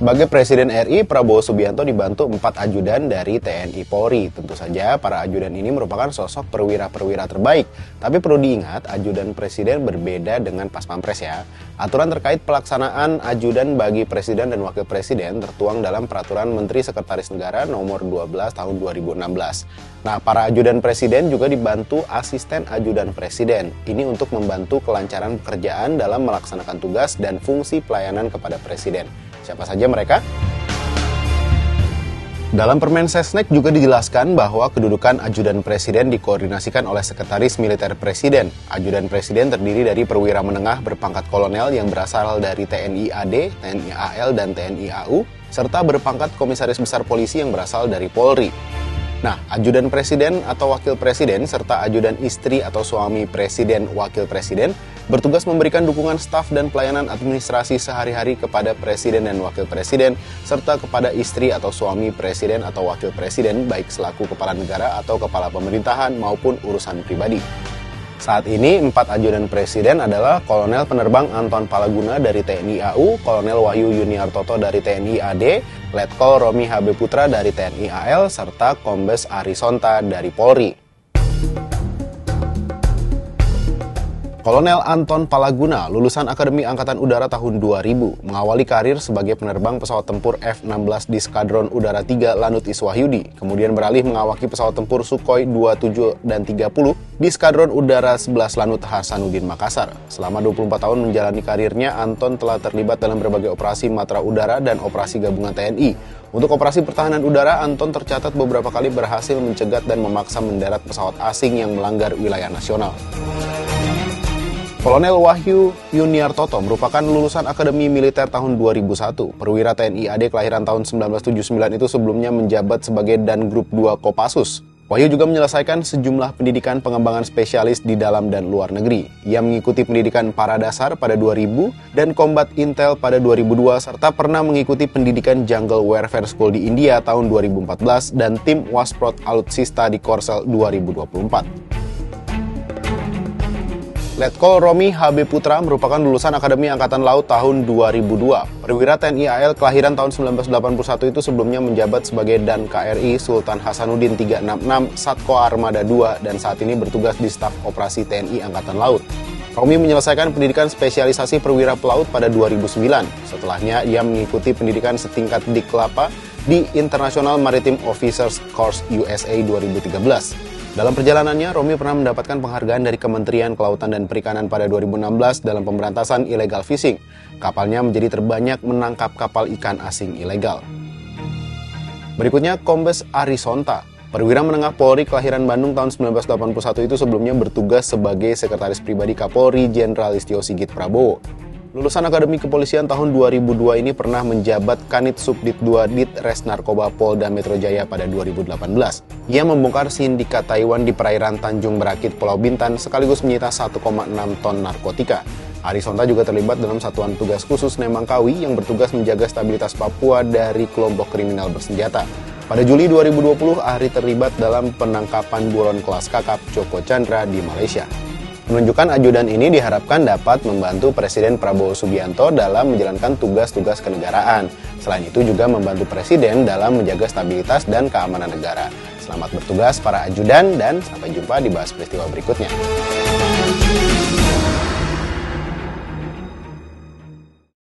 Sebagai Presiden RI, Prabowo Subianto dibantu 4 ajudan dari TNI Polri. Tentu saja para ajudan ini merupakan sosok perwira-perwira terbaik. Tapi perlu diingat, ajudan Presiden berbeda dengan Pas Pampres ya. Aturan terkait pelaksanaan ajudan bagi Presiden dan Wakil Presiden tertuang dalam Peraturan Menteri Sekretaris Negara Nomor 12 Tahun 2016. Nah, para ajudan Presiden juga dibantu asisten ajudan Presiden. Ini untuk membantu kelancaran pekerjaan dalam melaksanakan tugas dan fungsi pelayanan kepada Presiden. Siapa saja mereka? Dalam Permen Sesnek juga dijelaskan bahwa kedudukan ajudan presiden dikoordinasikan oleh Sekretaris Militer Presiden. Ajudan presiden terdiri dari perwira menengah berpangkat kolonel yang berasal dari TNI AD, TNI AL, dan TNI AU, serta berpangkat komisaris besar polisi yang berasal dari Polri. Nah, ajudan presiden atau wakil presiden serta ajudan istri atau suami presiden wakil presiden bertugas memberikan dukungan staf dan pelayanan administrasi sehari-hari kepada presiden dan wakil presiden serta kepada istri atau suami presiden atau wakil presiden baik selaku kepala negara atau kepala pemerintahan maupun urusan pribadi. Saat ini 4 ajudan presiden adalah Kolonel Penerbang Anton Palaguna dari TNI AU, Kolonel Wahyu Yuniartoto dari TNI AD, Letkol Romi HB Putra dari TNI AL, serta Kombes Arisonta dari Polri. Kolonel Anton Palaguna, lulusan Akademi Angkatan Udara tahun 2000, mengawali karir sebagai penerbang pesawat tempur F-16 di Skadron Udara 3 Lanut Iswahyudi, kemudian beralih mengawaki pesawat tempur Sukhoi 27 dan 30 di Skadron Udara 11 Lanut Hasanuddin Makassar. Selama 24 tahun menjalani karirnya, Anton telah terlibat dalam berbagai operasi matra udara dan operasi gabungan TNI. Untuk operasi pertahanan udara, Anton tercatat beberapa kali berhasil mencegat dan memaksa mendarat pesawat asing yang melanggar wilayah nasional. Kolonel Wahyu Yuniartoto merupakan lulusan Akademi Militer tahun 2001. Perwira TNI AD kelahiran tahun 1979 itu sebelumnya menjabat sebagai Dan Grup 2 Kopassus. Wahyu juga menyelesaikan sejumlah pendidikan pengembangan spesialis di dalam dan luar negeri. Ia mengikuti pendidikan Paradasar pada 2000 dan Combat Intel pada 2002 serta pernah mengikuti pendidikan Jungle Warfare School di India tahun 2014 dan tim Wasprot Alutsista di Korsel 2024. Letkol Romi HB Putra merupakan lulusan Akademi Angkatan Laut tahun 2002. Perwira TNI AL kelahiran tahun 1981 itu sebelumnya menjabat sebagai Dan KRI Sultan Hasanuddin 366 Satko Armada 2 dan saat ini bertugas di Staf Operasi TNI Angkatan Laut. Romi menyelesaikan pendidikan spesialisasi perwira pelaut pada 2009. Setelahnya, ia mengikuti pendidikan setingkat Diklapa di International Maritime Officers Course USA 2013. Dalam perjalanannya, Romi pernah mendapatkan penghargaan dari Kementerian Kelautan dan Perikanan pada 2016 dalam pemberantasan illegal fishing. Kapalnya menjadi terbanyak menangkap kapal ikan asing ilegal. Berikutnya, Kombes Arisonta. Perwira menengah Polri kelahiran Bandung tahun 1981 itu sebelumnya bertugas sebagai Sekretaris Pribadi Kapolri Jenderal Listio Sigit Prabowo. Lulusan Akademi Kepolisian tahun 2002 ini pernah menjabat Kanit Subdit 2 Ditres Narkoba Polda Metro Jaya pada 2018. Ia membongkar sindikat Taiwan di perairan Tanjung Berakit, Pulau Bintan, sekaligus menyita 1,6 ton narkotika. Arisonta juga terlibat dalam Satuan Tugas Khusus Nemangkawi yang bertugas menjaga stabilitas Papua dari kelompok kriminal bersenjata. Pada Juli 2020, Ari terlibat dalam penangkapan buron kelas kakap Joko Chandra di Malaysia. Penunjukan ajudan ini diharapkan dapat membantu Presiden Prabowo Subianto dalam menjalankan tugas-tugas kenegaraan. Selain itu juga membantu Presiden dalam menjaga stabilitas dan keamanan negara. Selamat bertugas para ajudan dan sampai jumpa di Bahas Peristiwa berikutnya.